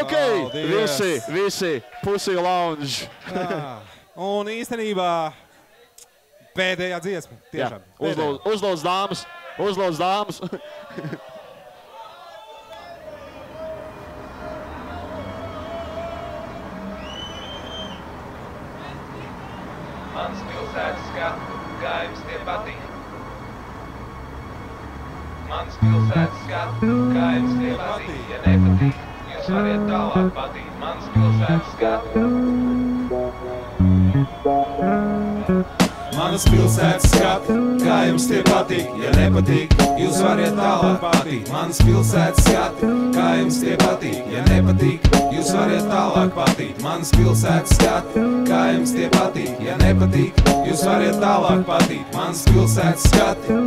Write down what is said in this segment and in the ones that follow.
Ok, visi Pussy Lounge. Un īstenībā pēdējā dziesma. Tiešām. Uzlūdz dāmas. Uzlūdz dāmas. Mans pilsētas skatu, kā jums tie patīk? Mans pilsētas skatu, kā jums tie patīk? Ja nepatīk, jūs variet tālāk patīt. Mans pilsētas skatu. Manas pilsētas skatu, kā jums tie patīk? Ja nepatīk, jūs variet tālāk patīt. Manas pilsētas skatu, kā jums tie patīk? Ja nepatīk, jūs variet tālāk patīt. Manas pilsētas skatu, kā jums tie patīk? Ja nepatīk, jūs variet tālāk patīt. Manas pilsētas skatu.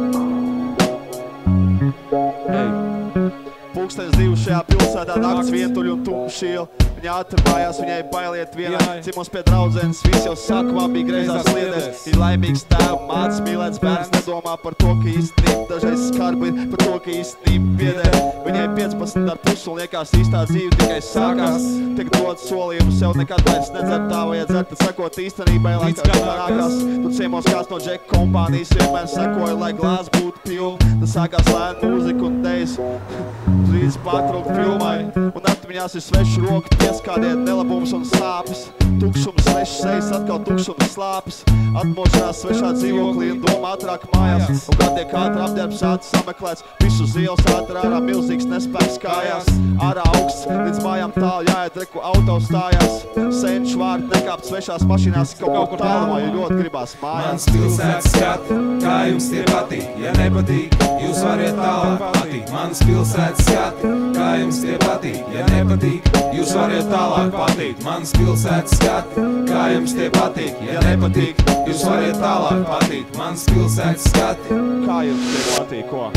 Pulkstenis 2 šajā pilsētā, nakts vientuļi un tumšiel. Viņa atrapājās, viņai bailiet vienā. Cimos pie draudzenes, visi jau sākumā bija greizās sliedēs. Ir laimīgs tēv, mācis, mīlēts bērns, nedomā par to, ka īstenība dažreiz skarbi ir, par to, ka īstenība biedē. Viņai 15,5 un liekas īstā dzīve tikai sākās. Tik dod solījumu sev nekad vairs nedzer tā vajag dzert, tad sakot īstenībai, lai kāds nākās. Tu ciemos kāds no Džeka kompānijas vienmēr sekoja, lai glāz būtu pilni. Tas sākās lēna mūzika un dejas. Līdz pārtraukt filmai, un atmiņās ir svešu roku pieskādiet nelabums un sāpes. Tukšums, svešs sejas, atkal tukšums slāpes. Atmošanās svešā dzīvoklī un doma ātrāk mājās. Un kā tiek ātri apģērbs ātri sameklēts, visu uz ielas ātri ārā milzīgs nespēks kājās. Ārā augsts, līdz mājām tālu jāiet, reku auto stājās. Senču vārdi nekāpt svešās mašīnās, kaut kur tālumā, jo ļoti gribās mājās. Mans pilsētas skatu, kā jums tie patīk? Ja nepatīk, jūs variet tālāk patīt. Mans pilsētas skatu, kā jums tie patīk? Ja nepatīk, jūs variet tālāk patīt. Mans pilsētas skatu, kā jums tie patīk? Ja nepatīk, jūs variet tālāk patīt. Mans pilsētas skatu. Kā jums tie patīk, ko?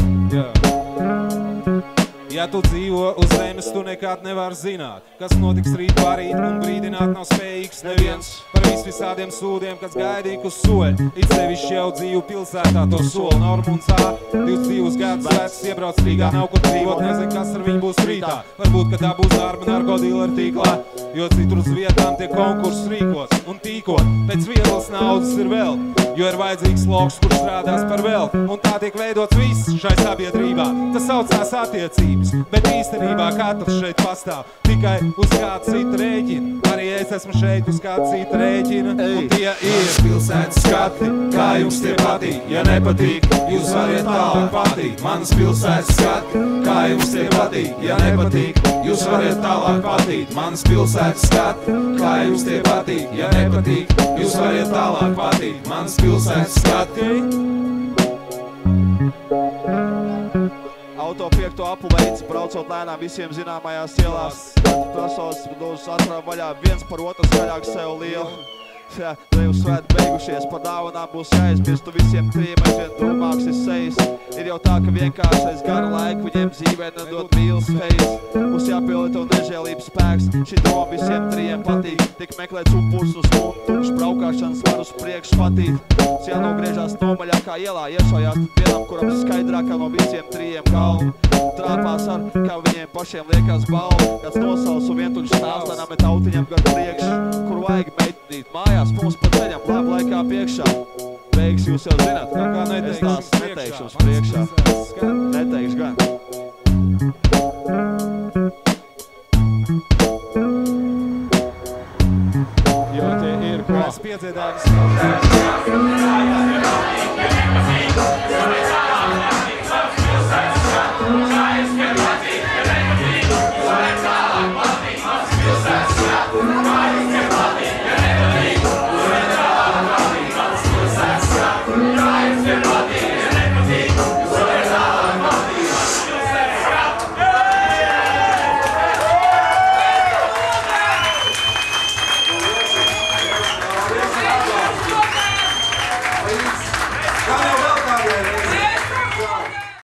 Ja tu dzīvo uz zemes, tu nekad nevar zināt, kas notiks rīt parīt, un brīdināt nav spējīgs neviens. Par visādiem sūdiem, kas gaidīja uz soļu, it sevišķi jau dzīvu pilsētā to soli. Normunds A, 22 gadus vecs, iebrauc Rīgā, nav kur dzīvot, nezin, kas ar viņu būs rītā. Varbūt, ka tā būs darba narkodīleru tīklā, jo citur uz vietām tiek konkursus rīkots un tīkot. Pēc vieglas naudas ir vēl, jo ir vajadzīgs loks, kurš strādās par vēl. Un tā tiek veidots viss šai sabiedrībā, tas saucās attiecības. Bet īstenībā katrs šeit pastāv tikai uz kāda cita rēķina. Arī es esmu šeit uz kāda cita rēķina, un tie ir. Manas pilsētas skati, kā jums tie patīk? Ja nepatīk, jūs variet tālāk patīt. Manas pilsētas skati, kā jums tie patīk? Ja nepatīk, jūs variet tālāk patīt. Manas pilsētas skati, kā jums tie patīk? Ja nepatīk, jūs variet tālāk patīt. Manas pilsētas skati. Auto 5. apu veids, braucot lēnām visiem zināmajās ielās. Personas dūzas atrāv vaļā, viens par otru skaļāk sev lielu. Drevs svēti beigušies, par dāvanām būs jāizmirst, tu visiem trijiem aizvien drūmāks ir sejas. Ir jau tā, ka vienkāršais garu laiku viņiem dzīvē nedod mīlas fejas. Mums jāpielieto nežēlības spēks, šī doma visiem trijiem patīk. Tik meklēt upurs uz stundu, tukš braukāšanas var uz priekšu patīt. Mums jānogriežās nomaļākā ielā, iešojās vienam, kuram skaidrākā no visiem trijiem galvu. Trāpās ar, kā viņiem pašiem liekas balvu. Kāds nosauc un vientuļš stāstānām ir tautiņam gar priekšu, kur vajag meitnīt mājās, mums pa ceļam, labi laikā piekšā. Beigas jūs jau zināt, es tās neteikšu uz priekšā. Neteikšu gan. Jo tie ir, ko mēs piedziedājam